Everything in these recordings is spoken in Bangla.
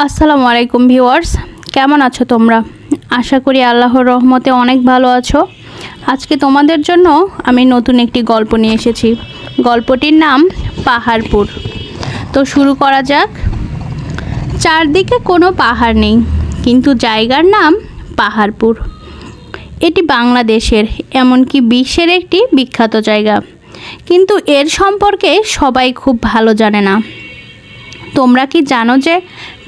আসসালামু আলাইকুম ভিউয়ার্স, কেমন আছো তোমরা? আশা করি আল্লাহর রহমতে অনেক ভালো আছো। আজকে তোমাদের জন্য আমি নতুন একটি গল্প নিয়ে এসেছি। গল্পটির নাম পাহাড়পুর। তো শুরু করা যাক। চারদিকে কোনো পাহাড় নেই, কিন্তু জায়গার নাম পাহাড়পুর। এটি বাংলাদেশের, এমনকি বিশ্বের একটি বিখ্যাত জায়গা, কিন্তু এর সম্পর্কে সবাই খুব ভালো জানে না। তোমরা কি জানো যে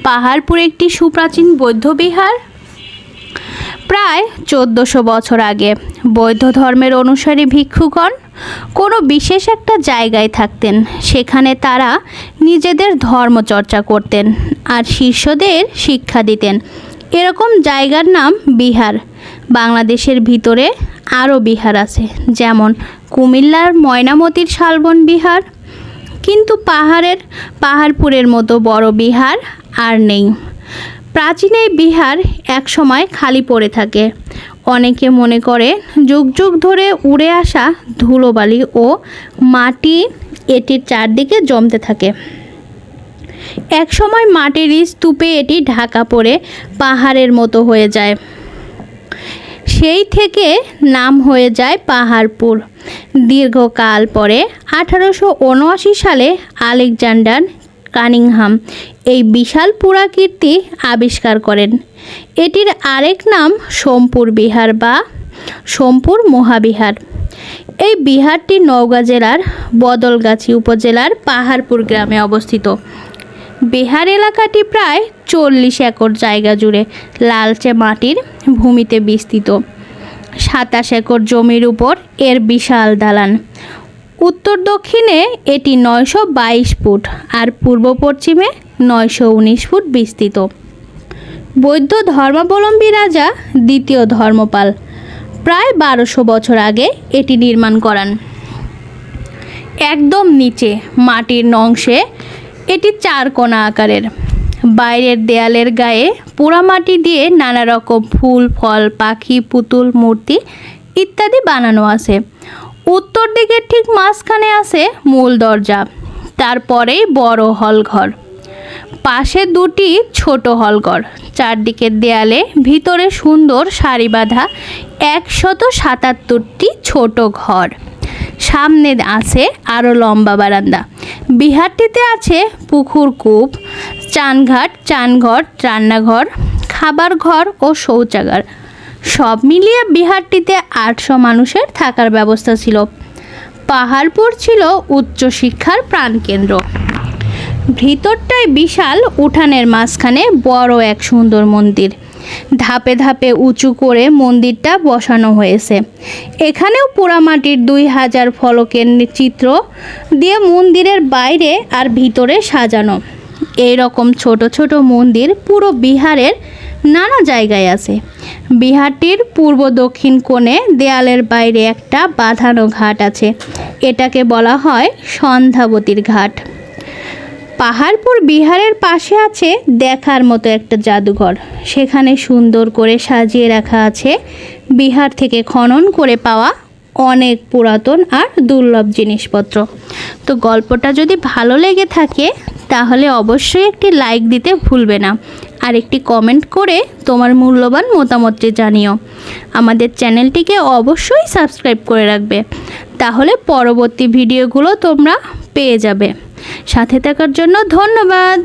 পাহাড়পুর একটি সুপ্রাচীন বৌদ্ধ বিহার? প্রায় 1400 বছর আগে বৌদ্ধ ধর্মের অনুসারী ভিক্ষুগণ কোনো বিশেষ একটা জায়গায় থাকতেন। সেখানে তারা নিজেদের ধর্মচর্চা করতেন আর শিষ্যদের শিক্ষা দিতেন। এরকম জায়গার নাম বিহার। বাংলাদেশের ভিতরে আরও বিহার আছে, যেমন কুমিল্লার ময়নামতির শালবন বিহার, কিন্তু পাহাড়পুরের মতো বড় বিহার আর নেই। প্রাচীন এই বিহার একসময় খালি পড়ে থাকে। অনেকে মনে করে যুগ যুগ ধরে উড়ে আসা ধুলোবালি ও মাটি এটির চারদিকে জমতে থাকে। একসময় মাটির স্তূপে এটি ঢাকা পড়ে পাহাড়ের মতো হয়ে যায়। সেই থেকে নাম হয়ে যায় পাহাড়পুর। দীর্ঘকাল পরে 1879 সালে আলেকজান্ডার কানিংহাম এই বিশাল পুরাকীর্তি আবিষ্কার করেন। এটির আরেক নাম সোমপুর বিহার বা সোমপুর মহাবিহার। এই বিহারটি নওগাঁ জেলার বদলগাছি উপজেলার পাহাড়পুর গ্রামে অবস্থিত। বিহার এলাকাটি প্রায় 40 একর জায়গা জুড়ে লালচে মাটির ভূমিতে বিস্তৃত। 27 একর জমির উপর এর বিশাল দালান। উত্তর দক্ষিণে এটি 922 ফুট আর পূর্ব পশ্চিমে 919 ফুট বিস্তৃত। বৌদ্ধ ধর্মাবলম্বী রাজা দ্বিতীয় ধর্মপাল প্রায় 1200 বছর আগে এটি নির্মাণ করান। একদম নিচে মাটির অংশে এটি 4 কোণা আকারের। বাইরের দেয়ালের গায়ে পোড়ামাটি দিয়ে নানা রকম ফুল, ফল, পাখি, পুতুল, মূর্তি ইত্যাদি বানানো আছে। উত্তর দিকের ঠিক মাঝখানে আছে মূল দরজা, তারপরেই বড় হলঘর, পাশে 2টি ছোট হলঘর। চারদিকের দেয়ালে ভিতরে সুন্দর সারি বাঁধা 177টি ছোট ঘর। সামনে আছে আরও লম্বা বারান্দা। বিহারটিতে আছে পুকুর, কূপ, চানঘাট, চানঘর, রান্নাঘর, খাবার ঘর ও শৌচাগার। সব মিলিয়ে বিহারটিতে 800 মানুষের থাকার ব্যবস্থা ছিল। পাহাড়পুর ছিল উচ্চশিক্ষার প্রাণকেন্দ্র। ভিতরটায় বিশাল উঠানের মাঝখানে বড় এক সুন্দর মন্দির। ধাপে ধাপে উঁচু করে মন্দিরটা বসানো হয়েছে। এখানেও পোড়ামাটির 2000 ফলকের চিত্র দিয়ে মন্দিরের বাইরে আর ভিতরে সাজানো। এই রকম ছোট ছোট মন্দির পুরো বিহারের নানা জায়গায় আছে। বিহারটির পূর্ব দক্ষিণ কোণে দেয়ালের বাইরে একটা বাঁধানো ঘাট আছে। এটাকে বলা হয় সন্ধ্যাবতীর ঘাট। পাহাড়পুর বিহারের পাশে আছে দেখার মতো একটা জাদুঘর। সেখানে সুন্দর করে সাজিয়ে রাখা আছে বিহার থেকে খনন করে পাওয়া অনেক পুরাতন আর দুর্লভ জিনিসপত্র। তো গল্পটা যদি ভালো লেগে থাকে তাহলে অবশ্যই একটি লাইক দিতে ভুলবে না, আর একটি কমেন্ট করে তোমার মূল্যবান মতামতটি জানিও। আমাদের চ্যানেলটিকে অবশ্যই সাবস্ক্রাইব করে রাখবে, তাহলে পরবর্তী ভিডিওগুলো তোমরা পেয়ে যাবে। সাথে থাকার জন্য ধন্যবাদ।